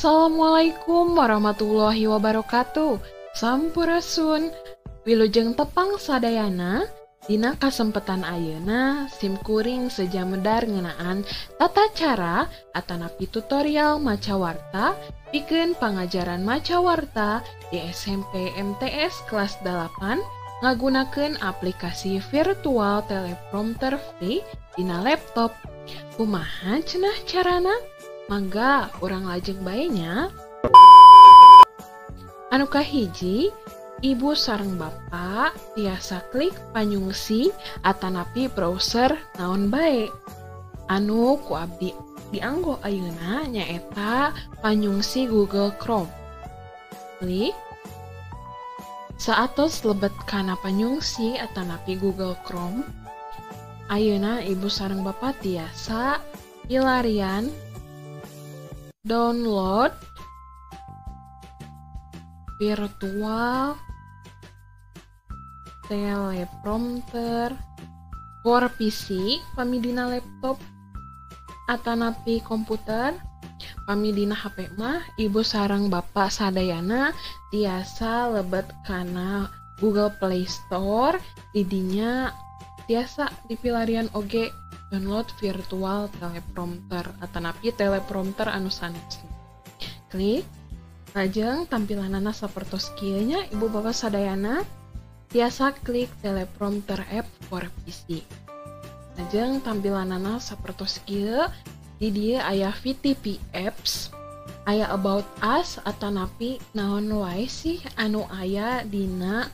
Assalamualaikum warahmatullahi wabarakatuh. Sampurasun. Wilujeng tepang sadayana dina kasempetan ayeuna simkuring sejamedar ngeunaan tata cara atanapi tutorial macawarta pikeun pangajaran macawarta di SMP MTS kelas 8 ngagunakeun aplikasi virtual teleprompter free dina laptop. Kumaha cenah carana? Mangga urang lajeng bae nya. Anu kahiji, ibu sareng bapak tiasa klik panyungsi atanapi browser naon bae. Anu ku abdi dianggo ayeuna nyaeta panyungsi Google Chrome. Klik saatos lebet kana panyungsi atanapi Google Chrome. Ayeuna ibu sareng bapak tiasa pilarian download virtual teleprompter for PC pamidina laptop atanapi komputer. Pamidina HP mah ibu sareng bapak sadayana tiasa lebet kana Google Play Store, didinya tiasa dipilarian oge download virtual teleprompter atanapi teleprompter anu sanes. Klik lajeng tampilanana sapertos kieu nya ibu bapak sadayana tiasa klik teleprompter app for PC. Lajeng tampilanana sapertos kieu di dieu aya VTP apps, aya about us atanapi naon wae sih anu aya dina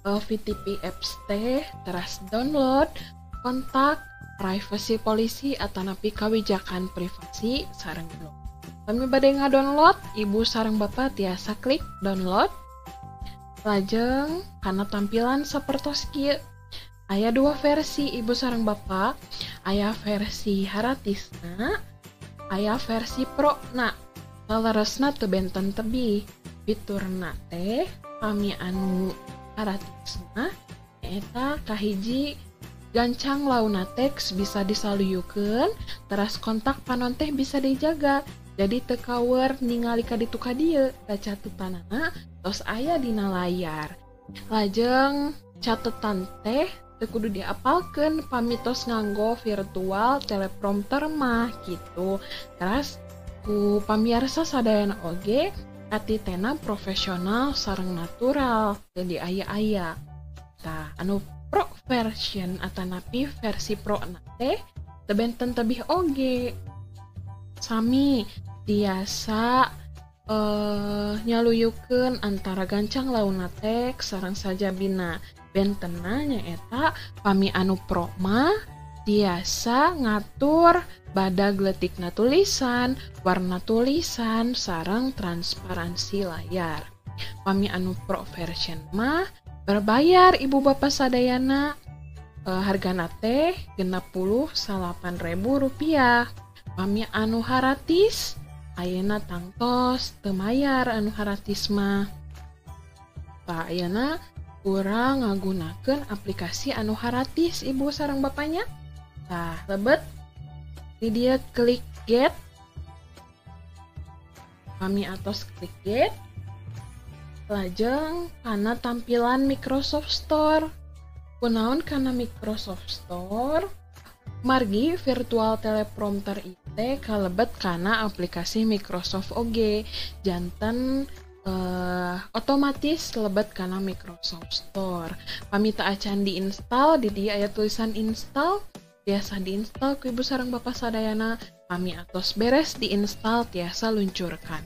VTP apps teh, teras download, kontak, privacy policy atanapi kawijakan privasi sareng blog. Kami bade ngadownload, ibu sareng bapak tiasa klik download. Lajeng kana tampilan sapertos kieu. Aya dua versi ibu sareng bapak, aya versi haratisna, aya versi pro na. Laleresna teu benten tebih. Fiturna teh kami anu haratisna nyaeta kahiji gancang launa teks bisa disaluyukeun, teras kontak panon teh bisa dijaga. Jadi teu kawer ningali ka ditu ka dieu, catetanana tos aya dina layar. Lajeng catetan teh teu kudu diapalkeun pamitos nganggo virtual teleprompter mah gitu. Teras ku pamiarsa sadayana oge atitena profesional sareng natural teu diaya-aya. Tah anu pro version atanapi versi pro na teh teu benten tebih oge. Sami tiasa nyaluyukeun antara gancang launa teks sareng sajabina. Bentena nyaeta pami anu pro mah tiasa ngatur badag leutikna tulisan, warna tulisan sareng transparansi layar. Pami anu pro version mah berbayar ibu bapak sadayana, hargana teh Rp68.000. Pami anu haratis ayeuna tangtos teu mayar anu haratis mah. Tah ayeuna urang ngagunakeun aplikasi anu haratis ibu sareng bapaknya. Tah lebet di dia klik get. Kami atos klik get. Lajeng kana tampilan Microsoft Store. Kunaon kana Microsoft Store? Margi virtual teleprompter itu kalebet kana aplikasi Microsoft oge. Janten otomatis lebet kana Microsoft Store. Pamita acan diinstal, di dia aya tulisan install, tiasa diinstal ku ibu sareng bapak sadayana. Pami atos beres diinstal tiasa luncurkan.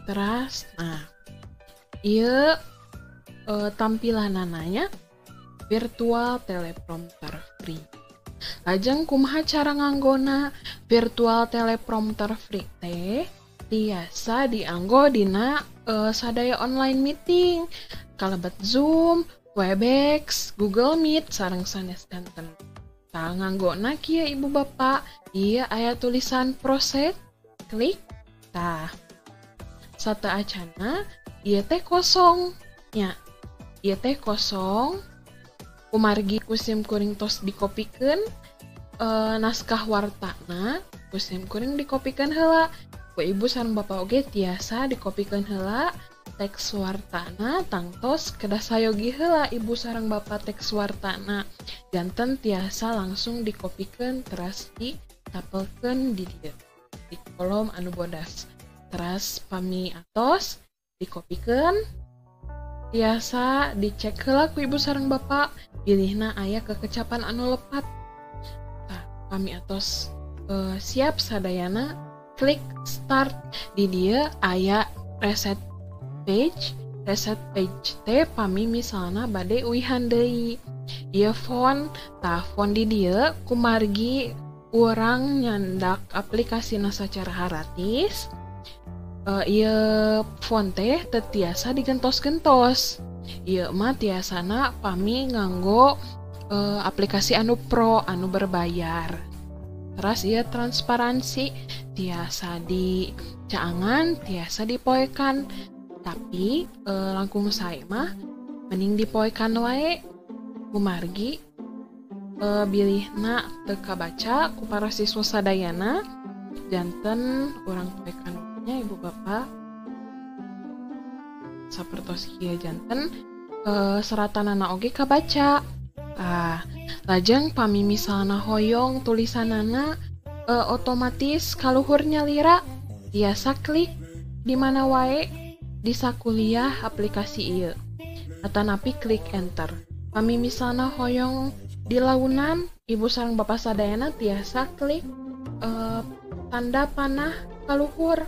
Teras, nah ieu tampilanana virtual teleprompter free. Lajeng kumaha cara nganggona virtual teleprompter free teh tiasa dianggo dina sadaya online meeting kalebet Zoom, Webex, Google Meet sareng sanes danten. Tah nganggona kieu ibu bapak, ieu aya tulisan proceed, klik. Tah sateu acana ieu teh kosong nya. Ieu teh kosong. Kumargi kusim kuring tos dikopikeun naskah wartana, kusim kuring dikopikeun heula. Ku ibu sareng bapak oge tiasa dikopikeun heula teks wartana tangtos kedah sayogi heula ibu sareng bapak teks wartana. Janten tiasa langsung dikopikeun teras ditapelkeun di dieu di kolom anu bodas. Teras pami atos dikopikeun tiasa dicek heula ku ibu sareng bapak pilihna aya kekecapan anu lepat. Tah pami atos siap sadayana klik start di dia aya reset page teh pami misalna bade uihan deui ieu font di dia kumargi urang nyandak aplikasina sacara gratis ieu font teh teu tiasa digentos-gentos ieu mah tiasana pami nganggo aplikasi anu pro anu berbayar. Teras ieu transparansi tiasa dicaangan tiasa dipoekan tapi langkung sae mah mending dipoekan wae kumargi bilihna teu kabaca ku para siswa sadayana janten urang poekan nya ibu bapak sapertos kieu janten seratanana oge kabaca. Lajeng pami misalna hoyong tulisanana otomatis kaluhur nyalira tiasa klik di mana wae di sakuliah aplikasi ieu atanapi klik enter. Pami misalna hoyong di launan ibu sareng bapak sadayana tiasa klik tanda panah kaluhur.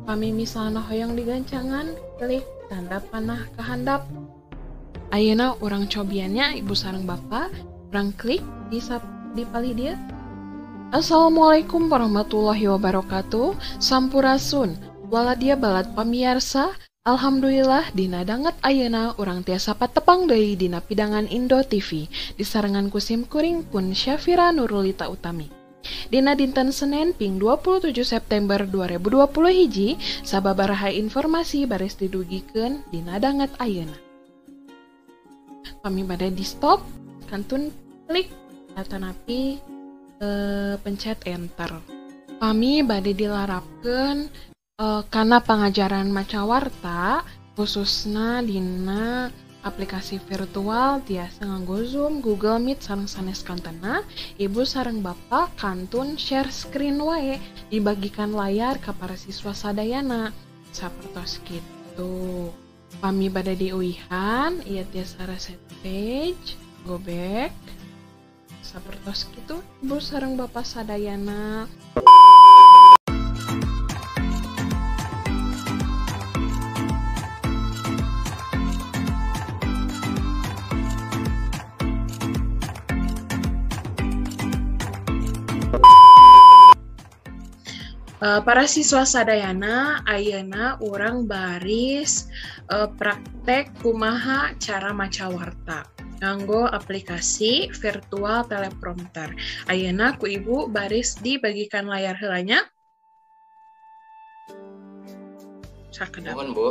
Pami misalna hoyong di gancangan klik tanda panah kahandap. Ayeuna urang cobiannya ibu sareng bapak urang klik di palih dia. Assalamualaikum warahmatullahi wabarakatuh. Sampurasun. Waladia balad pamiarsa. Alhamdulillah dina danget ayeuna urang tiasa patepang deui dina pidangan Indo TV. Disarengan ku simkuring pun Syafira Nurulita Utami. Dina dinten Senin ping 27 September 2020 hiji sababaraha informasi baris didugikeun dina danget ayeuna. Pami bade di stop kantun klik atanapi pencet enter. Pami bade dilarapkeun kana pangajaran macawarta khususna dina aplikasi virtual tiasa nganggo Zoom, Google Meet sareng sanes kantena. Ibu sareng bapak kantun share screen wae dibagikan layar ka para siswa sadayana sapertos kitu. Pami bade di uihan ieu tiasa reset page go back sapertos kitu ibu sareng bapak sadayana. Para siswa sadayana ayeuna urang baris praktek kumaha cara macawarta nganggo aplikasi virtual teleprompter. Ayeuna ku ibu baris dibagikan layar heulanya. Sakedap. Mohon, Bu.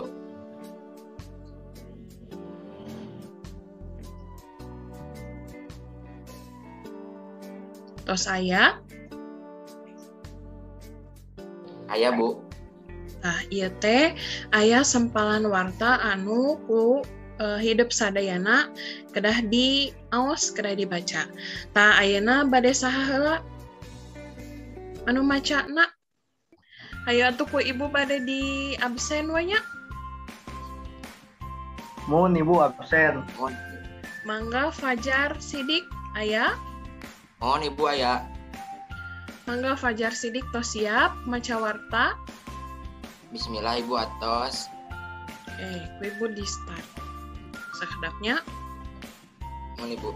Tos aya. Aya, Bu. Nah, ieu teh aya sempalan warta anu ku hidup sadayana kedah diaos kedah dibaca. Tah ayeuna bade saha heula anu macana? Hayu atuh ku ibu bade di absen we nya. Mun ibu absen. Mohon. Mangga Fajar Sidik aya. Mohon Ibu aya. Mangga Fajar Sidik tos siap macawarta. Bismillah Ibu atos. Ku ibu di start. Sakedapnya. Mohon Ibu.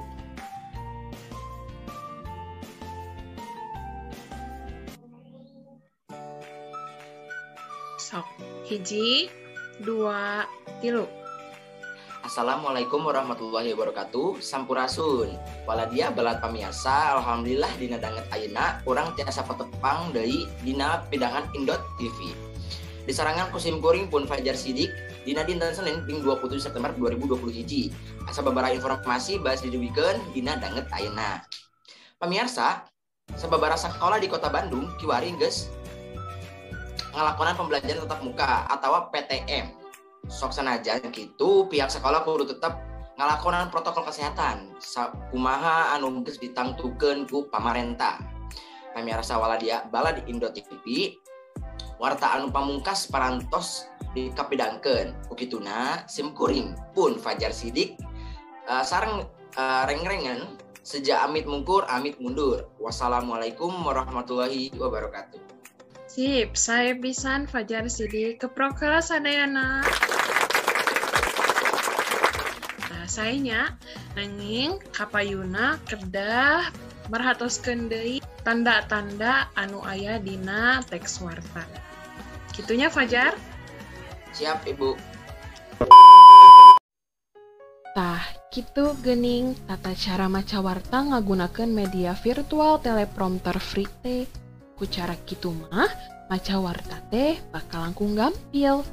Sok. Hiji, dua, tilu. Assalamualaikum warahmatullahi wabarakatuh. Sampurasun. Waladia balad pamiarsa. Alhamdulillah dina danget ayeuna urang tiasa patepang deui dina pidangan Indo TV. Disarangan ku simkuring pun Fajar Sidik dina dinten Senin ping 27 September 2021. Asa babaraha informasi bahas diduwikeun dina danget ayeuna. Pamiarsa, sababaraha sekolah di Kota Bandung kiwari geus ngelakonan pembelajaran tatap muka atau PTM. Sok sanajan gitu pihak sekolah kudu tetap ngelakonan protokol kesehatan kumaha anu geus ditangtukeun ku pamarentah. Pamirsa waladia bala di Indo TV warta anu pamungkas parantos dikapidangkeun ukituna simkuring pun Fajar Sidik sareng reng-rengen sejak amit mungkur amit mundur. Wassalamualaikum warahmatullahi wabarakatuh. Sip, saya pisan Fajar Sidik keprokela sadayana. Nah, sayanya nanging kapayuna kedah merhatoskeun deui tanda-tanda anu aya dina teks warta. Kitunya Fajar? Siap, Ibu. Tah, kitu geuning tata cara maca warta ngagunakeun media virtual teleprompter free teh. Ku cara kitu mah maca warta teh bakal langkung gampil.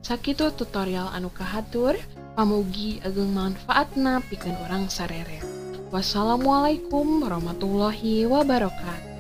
Sakitu tutorial anu kahatur, pamugi ageng manfaatna pikeun urang sarere. Wassalamualaikum warahmatullahi wabarakatuh.